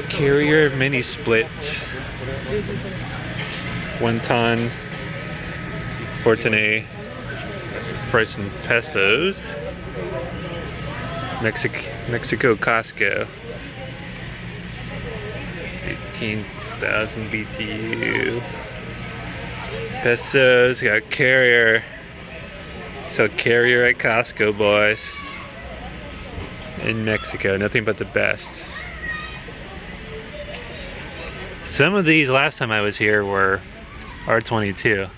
Carrier mini split. 1 ton. Fortune. That's the price in pesos. Mexico Costco. 18,000 BTU. Pesos. Got Carrier. So Carrier at Costco, boys. In Mexico, nothing but the best. Some of these last time I was here were R22.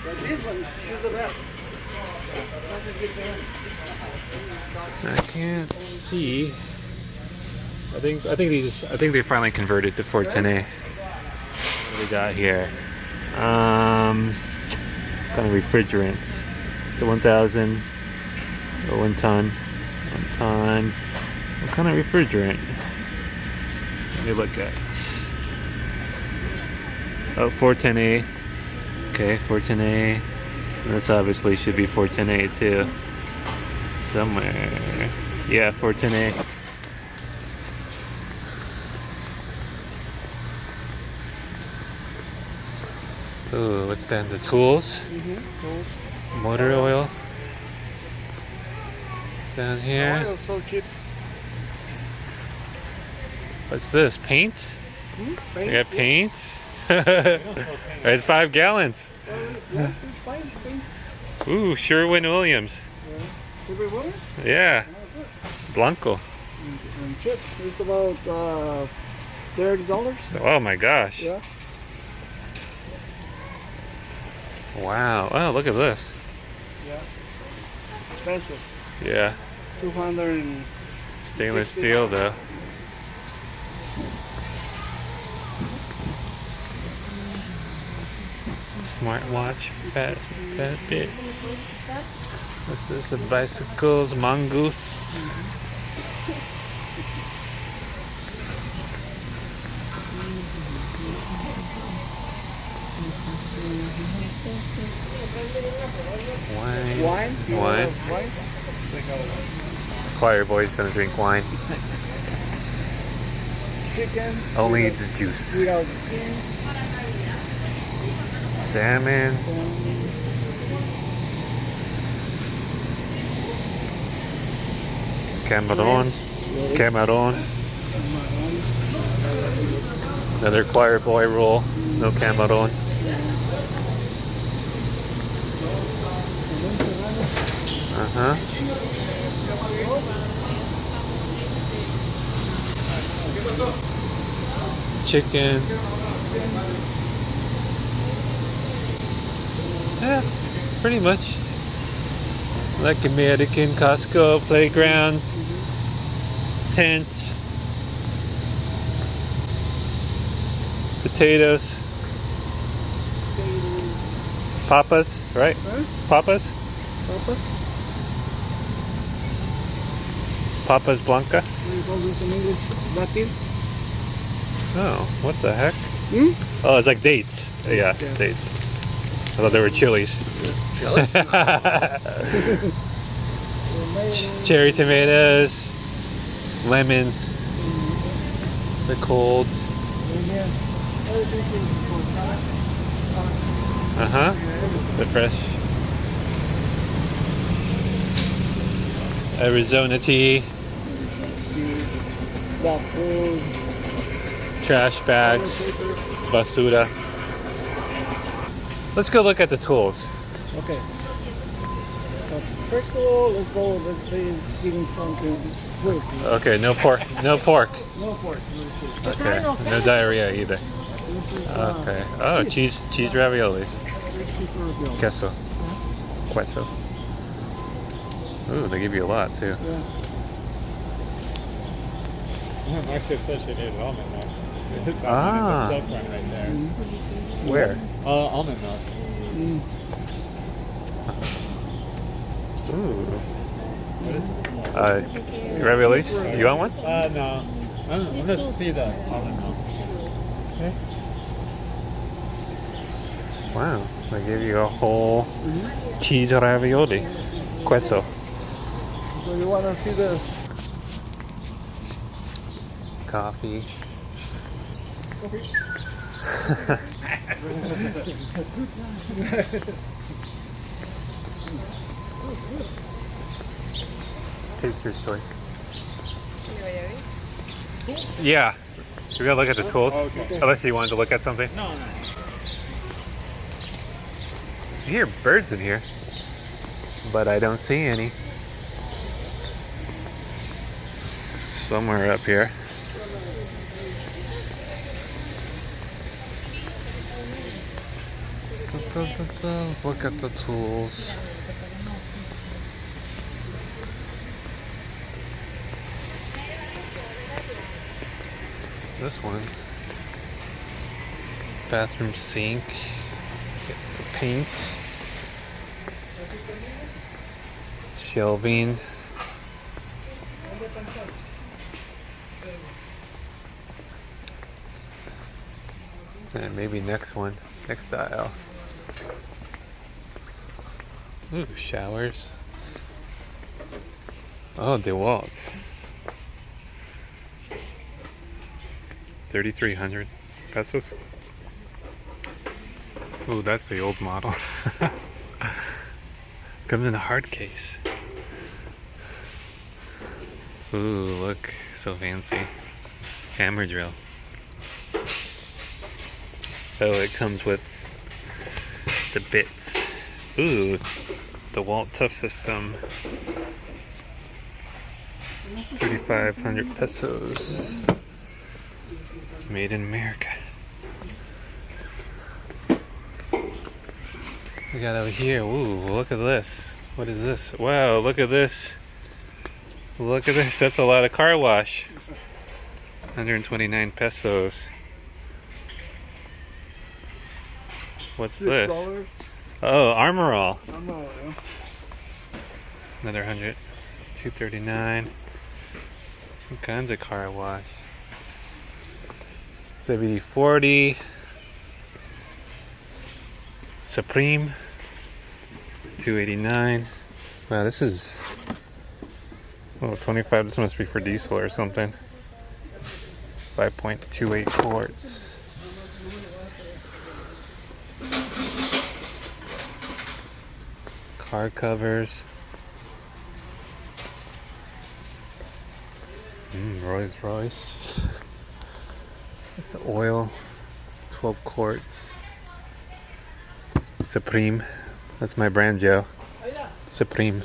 But this one is the best. I can't see. I think they finally converted to 410A. What do we got here? Kind of refrigerants. It's a 1,000 or 1 ton. 1 ton. What kind of refrigerant? Let me look at. Oh, 410A. Okay, 410A. This obviously should be 410A too. Somewhere. Yeah, 410A. Ooh, what's that? The tools? Tools. Motor oil. Down here. Oil is so cheap. What's this? Paint? Paint? I got paint. It's 5 gallons. Yeah, it's fine. Paint. Ooh, Sherwin-Williams. Sherwin-Williams? Yeah. Blanco. And chips. It's about $30. Oh my gosh. Yeah. Wow. Oh, look at this. Yeah. Expensive. Yeah. 200 and Stainless steel though. Smartwatch, fat bit. What's this? The bicycles, mongoose. Wine. wine. You Wine. love wines? Choir boys don't drink wine. Chicken. Only without- the juice. Without the skin. Salmon. Cameron. Cameron. Another choir boy rule. No Cameron. Uh-huh. Chicken. Yeah, pretty much like American Costco playgrounds, tent, potatoes, papas, right? Huh? Papas? Papas. Papas Blanca? What do you call this in English? Batil? Oh, what the heck? Hmm? Oh, it's like dates. Yeah, Yeah. dates. I thought they were chilies. Jealous? Cherry tomatoes, lemons, the cold. Uh-huh. The fresh. Arizona tea, Food. trash bags, basura. Let's go look at the tools. Okay. First of all, let's say eating something good. Okay, no pork. No pork. No pork. No cheese. Okay, no diarrhea either. Okay. Oh, cheese raviolis. Queso. Queso. Ooh, they give you a lot too. Yeah. Nicely associated almond milk. Ah. The silk one right there. Where? Almond milk. Mm. Ooh. What is it? Raviolis? You want one? No. I'm just see the almond milk. Okay. Wow, they give you a whole cheese ravioli. Queso. So you want to see the coffee. Taster's choice. Yeah. We're gonna look at the tools. Okay. Unless you wanted to look at something. No. I hear birds in here, but I don't see any. Somewhere up here. Let's look at the tools. This one. Bathroom sink. Get some paints. Shelving. And maybe next one. Next aisle. Ooh, showers. Oh, DeWalt. 3,300 pesos. Ooh, that's the old model. Comes in a hard case. Ooh, look, so fancy. Hammer drill. Oh, it comes with the bits. Ooh, DeWalt Tough System. 3,500 pesos. Made in America. We got over here. Ooh, look at this. What is this? Wow, look at this. Look at this. That's a lot of car wash. 129 pesos. What's this? $6. Oh, Armor All. Yeah. Another 100. 239. All kinds of car wash. WD-40. Supreme. 289. Wow, this is 25. This must be for diesel or something. 5.28 quarts. Car covers. Rolls Royce. That's the oil. 12 quarts. Supreme. That's my brand, Joe. Supreme.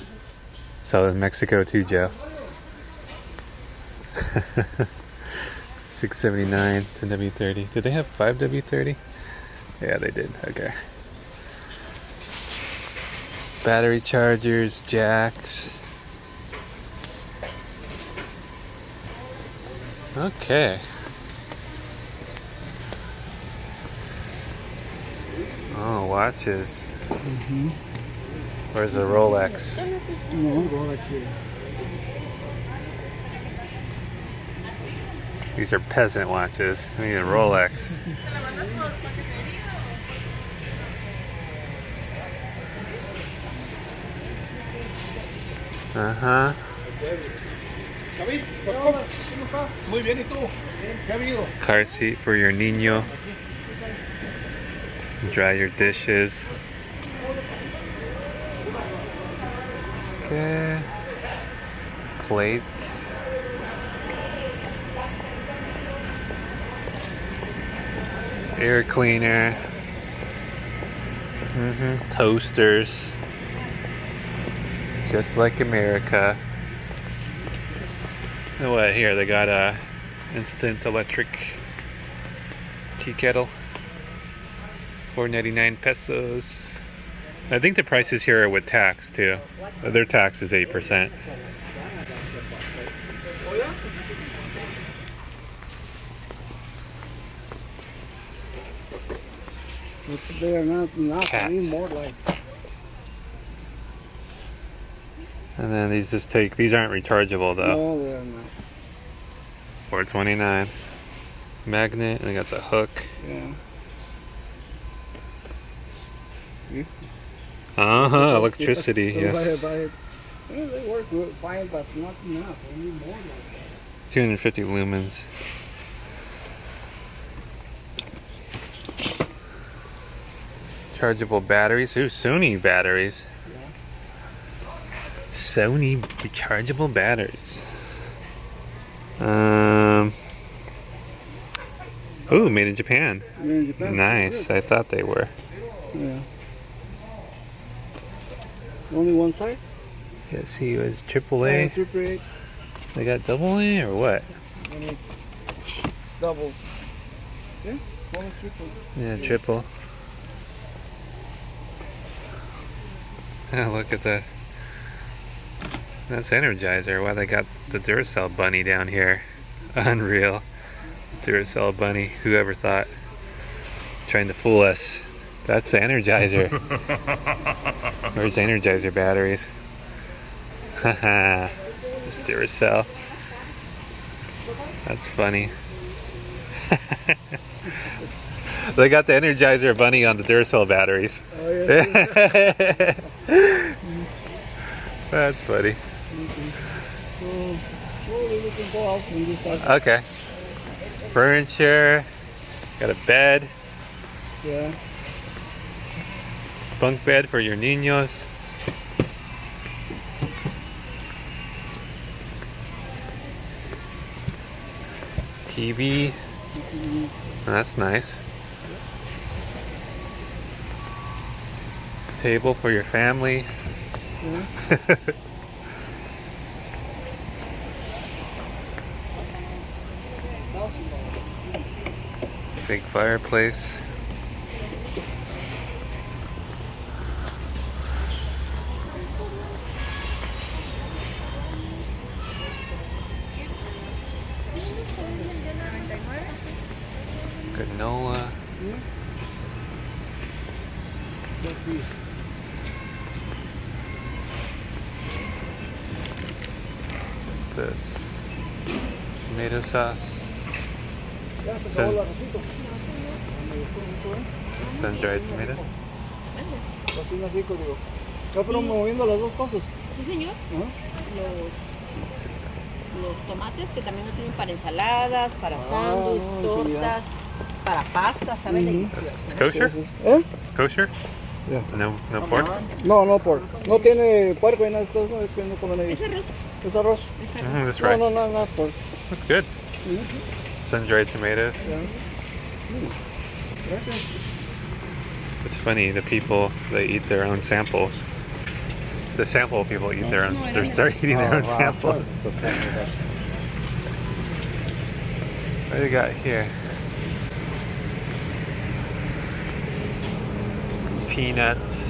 Sell in Mexico too, Joe. 679 to W30. Did they have 5 W30? Yeah, they did. Okay. Battery chargers, jacks. Okay. Oh, watches. Where's the Rolex? No, Rolex here. These are peasant watches. We need a Rolex. Uh-huh. David, ¿cómo estás? Muy bien, ¿y tú? ¿Qué ha habido? Car seat for your niño. Dry your dishes. Okay. Plates. Air cleaner. Toasters. Just like America. And what here? They got a instant electric tea kettle. 4.99 pesos. I think the prices here are with tax too. Their tax is 8%. But they are not Cat. anymore like. And then these just take, these aren't rechargeable though. No, they are not. 429. Magnet, and it got a hook. Yeah. Electricity, yes. Well, they work good, fine, but not enough. We need more like that. 250 lumens. Chargeable batteries. Ooh, Sony batteries. Sony rechargeable batteries. Ooh, made in Japan. Made in Japan. Nice. I thought they were. Yeah. Only one side? Let's see, it was AAA. AAA. They got double A or what? Only double. Yeah, only triple. Yeah, triple. Oh, look at that. That's Energizer. Why they got the Duracell bunny down here? Unreal. Duracell bunny. Whoever thought? Trying to fool us. That's the Energizer. Where's Energizer batteries? Haha. It's Duracell. That's funny. They got the Energizer bunny on the Duracell batteries. Oh, yeah. That's funny. So, slowly we can go out from this side. Okay. Furniture. Got a bed. Yeah. Bunk bed for your niños. TV. That's nice. Table for your family. Yeah. Big fireplace. Granola. What's this? Tomato sauce. Sun-dried tomatoes. Cocina rico, digo. Ya fueron moviendo las dos cosas. Sí, señor. Ajá. Los tomates que también nos sirven para ensaladas, para sándwiches, tortas, para pastas, ¿saben? Delicioso. It's kosher? ¿Eh? Kosher? Yeah. No pork? No, no pork. No tiene puerco y nada de esas cosas, no, es que no comen ahí. Es arroz. ¿Es arroz? Es arroz. That's No, rice. no, no, not pork. That's good. Sun-dried tomatoes. Yeah. It's funny, the people, they eat their own samples. The sample people eat their own, they start eating their own samples. What do you got here? Peanuts.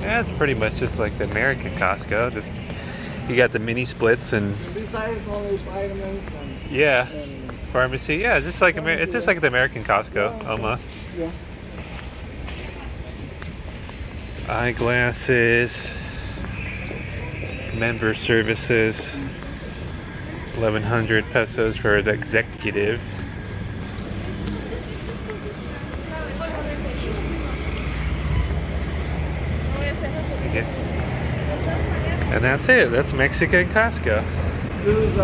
Yeah, it's pretty much just like the American Costco. Just you got the mini splits and Besides only vitamins and yeah, pharmacy. Yeah, it's just like it's just like the American Costco almost. yeah. Eyeglasses, member services, 1,100 pesos for the executive. And that's it. That's Mexican Costco. This is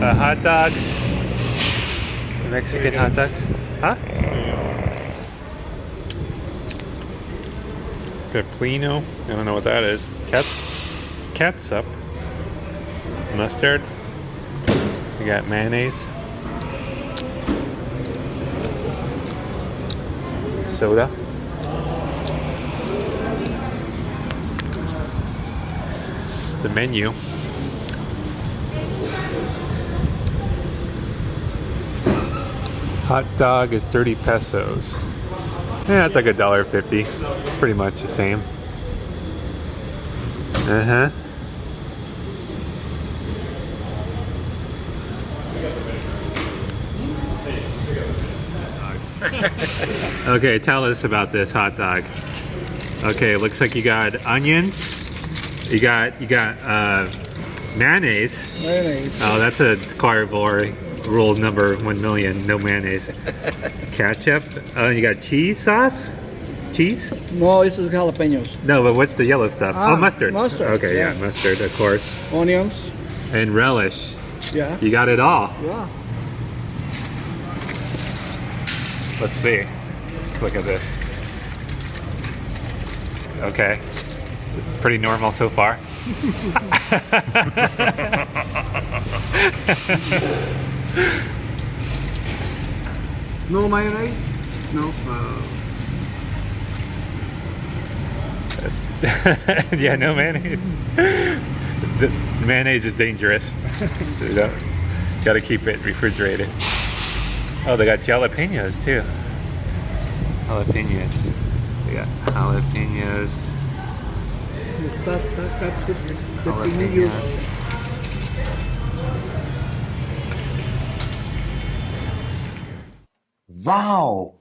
Hot dogs. Mexican hot dogs. Huh? Pepino. I don't know what that is. Catsup. Mustard. We got mayonnaise. Soda. The menu. Hot dog is 30 pesos. Yeah, it's like $1.50. Pretty much the same. Uh-huh. Okay, tell us about this hot dog. Okay, it looks like you got onions. You got mayonnaise. mayonnaise. Oh, that's a carnivore rule number 1,000,000. No mayonnaise. Ketchup. Oh, you got cheese sauce. Cheese? No, this is jalapenos. No, but what's the yellow stuff? Ah, Oh, mustard. mustard, Okay, yeah, yeah. mustard, of course. Onions. And relish. Yeah. You got it all. Yeah. Let's see. Look at this. Okay. It's pretty normal so far. No mayonnaise? No. Yeah, no mayonnaise. The mayonnaise is dangerous. You gotta keep it refrigerated. Oh, they got jalapenos too. Jalapenos. They got jalapenos. Mostaza, ketchup, Jalapenos. pepinillos. Wow!